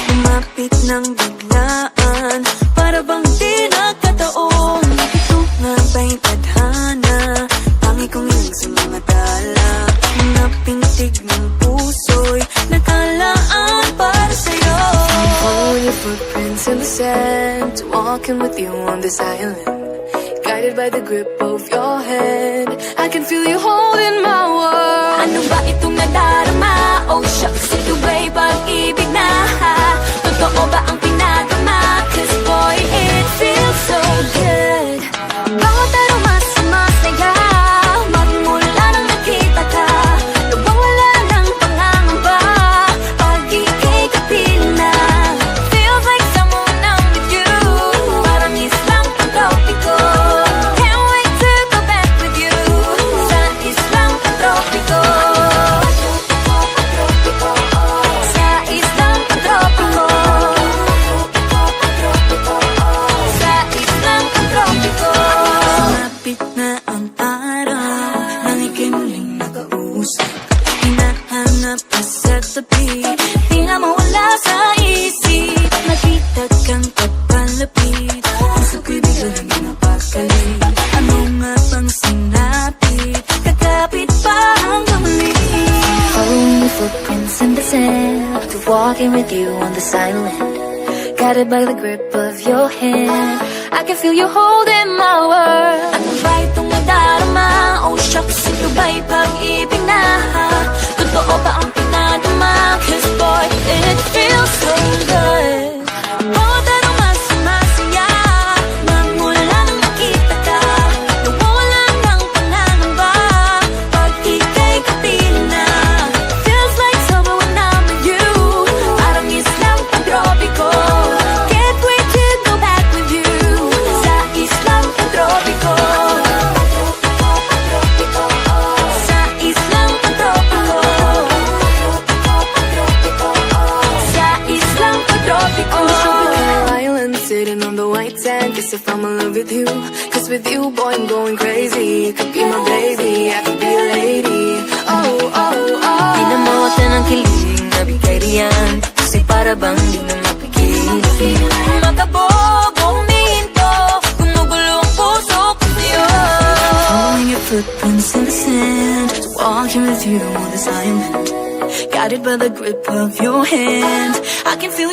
Lumapit ng biglaan, para bang di nagkataon. Ito nga ba'y tadhana, tangi kong ilang sa mga tala. Mga pintig ng puso'y nakalaan para sa'yo. Following your footprints in the sand, walking with you on this island, guided by the grip of your hand. I can feel you holding my world. Ano ba itong nadarama? Oh shucks, ito ba'y pag-ibig na? Totoo ba ang pinagama? Cause boy, it feels so good. Bawat aroma sumasaya, magmula nang nakita ka. Nawawala ng pangangamba, pag ika'y kapiling na. Feels like someone I'm with you, parang islang pantropiko. Can't wait to go back with you, sa islang pantropiko. Sa islang pantropiko. Sa islang pantropiko. Lumapit na ang araw, nang ika'y muling nakausap. Hinahanap ka sa tabi, di nga mawala sa isip. Nakita kang papalapit, puso ko'y biglang napakalit. Ano nga bang sinapit, kakapit pa hanggang muli. Following your footprints in the sand, walking with you on this island, guided by the grip of your hand. I can feel you holding my world. Ano ba itong nadarama? Oh shucks, ito ba'y pag-ibig na? Totoo ba ang pinadama? Cause boy, it feels so good. Bawat aroma sumasaya, magmula nang nakita ka. Nawawala ng pangangamba, pag ika'y kapiling na. Feels like summer when I'm with you, parang islang pantropiko. Can't wait to go back with you, sa islang pantropiko. Sa islang pantropiko. Sa islang pantropiko. On the tropical island, sitting on the white sand, guess if I'm in love with you. Cause with you, boy, I'm going crazy. You could be my baby, I could be a lady. Oh, oh, oh. Pinamota ng kilig na bigay riyan, kasi para bang di na mapigil. Makabog, huminto, gumugulo ang puso ko sa'yo. Following your footprints in the sand, walking with you on this island, guided by the grip of your hand. I can feel